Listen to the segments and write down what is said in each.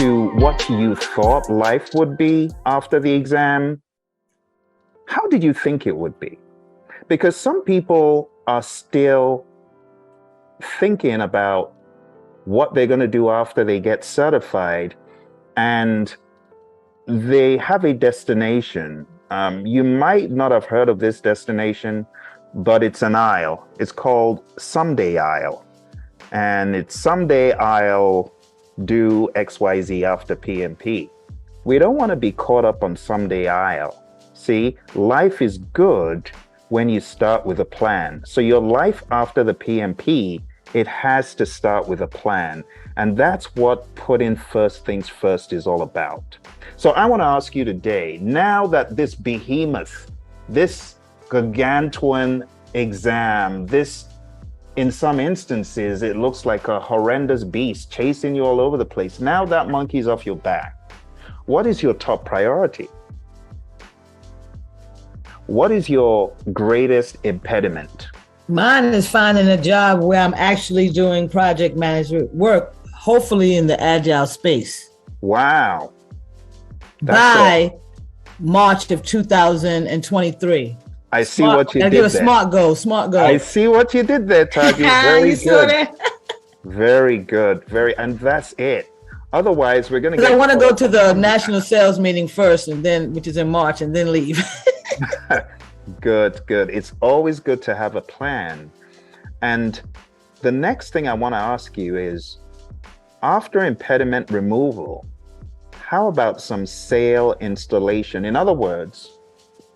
to what you thought life would be after the exam, how did you think it would be? Because some people are still thinking about what they're going to do after they get certified, and they have a destination. You might not have heard of this destination, but it's an aisle. It's called Someday Aisle. And it's someday I'll do XYZ after PMP. We don't want to be caught up on someday I'll. See, life is good when you start with a plan. So your life after the PMP, it has to start with a plan. And that's what putting first things first is all about. So I want to ask you today, now that this behemoth, this gargantuan exam, this, in some instances, it looks like a horrendous beast chasing you all over the place. Now that monkey's off your back. What is your top priority? What is your greatest impediment? Mine is finding a job where I'm actually doing project management work, hopefully in the Agile space. Wow. By March of 2023. I see what you did there. Smart goal. I see what you did there, Taji. Very good. Very good. And that's it. Otherwise, we're going to I want to go to the national sales meeting first, and then, which is in March, and then leave. Good. It's always good to have a plan. And the next thing I want to ask you is, after impediment removal, how about some sail installation? In other words,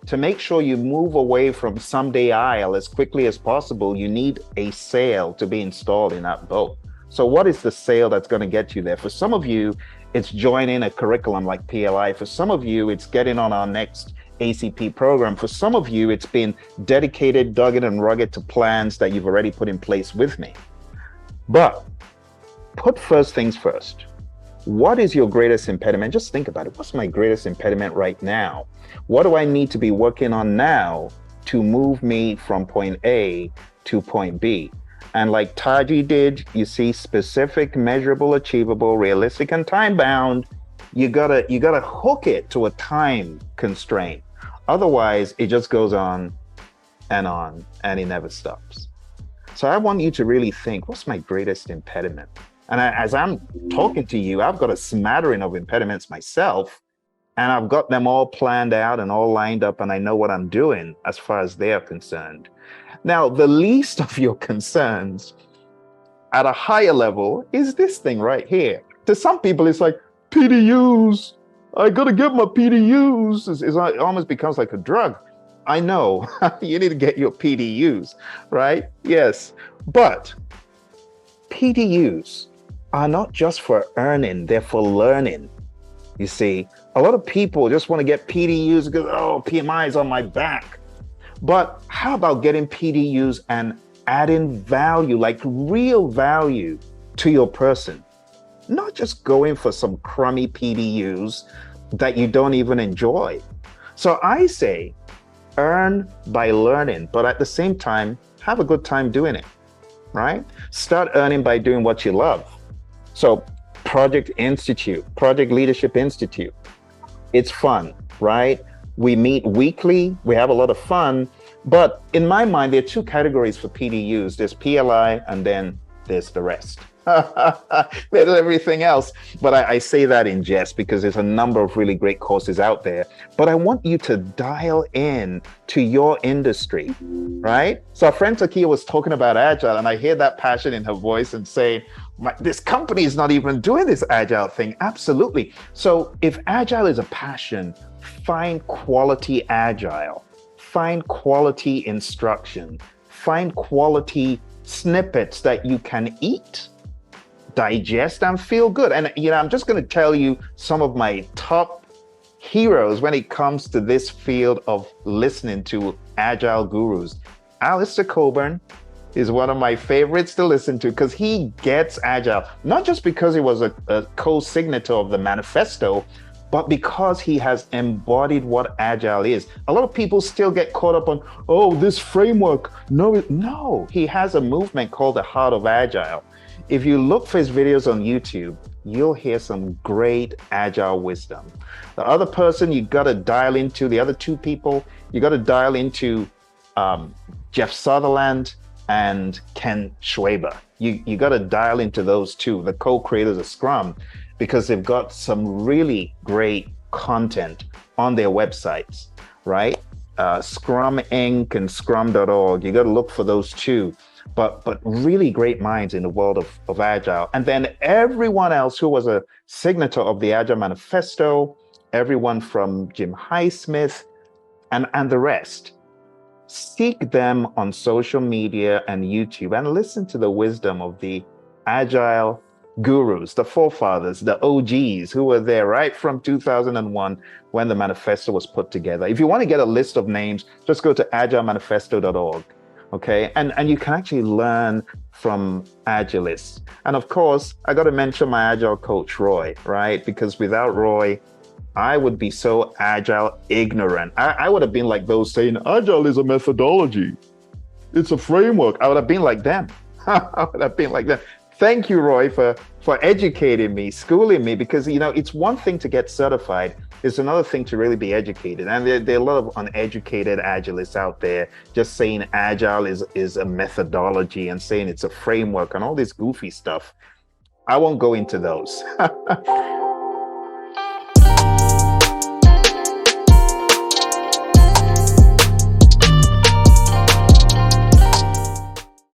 to make sure you move away from someday I'll as quickly as possible, you need a sail to be installed in that boat. So what is the sail that's going to get you there? For some of you, it's joining a curriculum like PLI. For some of you, it's getting on our next ACP program. For some of you, it's been dedicated, dogged, and rugged to plans that you've already put in place with me. But put first things first. What is your greatest impediment? Just think about it. What's my greatest impediment right now? What do I need to be working on now to move me from point A to point B? And like Taji did, you see, specific, measurable, achievable, realistic, and time-bound. You gotta hook it to a time constraint. Otherwise, it just goes on, and it never stops. So I want you to really think, what's my greatest impediment? And as I'm talking to you, I've got a smattering of impediments myself, and I've got them all planned out and all lined up, and I know what I'm doing as far as they're concerned. Now, the least of your concerns at a higher level is this thing right here. To some people, it's like, PDUs, I gotta get my PDUs. It almost becomes like a drug. I know, you need to get your PDUs, right? Yes, but PDUs are not just for earning, they're for learning. You see, a lot of people just want to get PDUs because, oh, PMI is on my back. But how about getting PDUs and adding value, like real value to your person? Not just going for some crummy PDUs that you don't even enjoy. So I say, earn by learning, but at the same time, have a good time doing it, right? Start earning by doing what you love. So Project Leadership Institute, it's fun, right? We meet weekly, we have a lot of fun, but in my mind, there are two categories for PDUs. There's PLI and then there's the rest. There's everything else. But I say that in jest because there's a number of really great courses out there. But I want you to dial in to your industry, right? So our friend Takia was talking about Agile, and I hear that passion in her voice and saying, this company is not even doing this Agile thing. Absolutely. So if Agile is a passion, find quality Agile, find quality instruction, find quality snippets that you can eat, digest, and feel good. And I'm just going to tell you some of my top heroes when it comes to this field of listening to Agile gurus. Alistair Coburn is one of my favorites to listen to because he gets Agile, not just because he was a co-signatory of the manifesto, but because he has embodied what Agile is. A lot of people still get caught up on, oh, this framework. No, he has a movement called the Heart of Agile. If you look for his videos on YouTube, you'll hear some great Agile wisdom. The other person you got to dial into, the other two people, you got to dial into Jeff Sutherland and Ken Schwaber. You got to dial into those two, the co-creators of Scrum, because they've got some really great content on their websites, right? Scrum Inc. and Scrum.org. You got to look for those two. But really great minds in the world of Agile. And then everyone else who was a signatory of the Agile Manifesto, everyone from Jim Highsmith and the rest. Seek them on social media and YouTube and listen to the wisdom of the Agile gurus, the forefathers, the OGs who were there right from 2001 when the manifesto was put together. If you want to get a list of names, just go to agilemanifesto.org. Okay, and you can actually learn from Agilists. And of course, I got to mention my Agile coach, Roy, right? Because without Roy, I would be so Agile ignorant. I would have been like those saying, Agile is a methodology. It's a framework. I would have been like them. I would have been like them. Thank you, Roy, for educating me, schooling me, because, you know, it's one thing to get certified. It's another thing to really be educated. And there are a lot of uneducated Agilists out there just saying Agile is a methodology and saying it's a framework and all this goofy stuff. I won't go into those.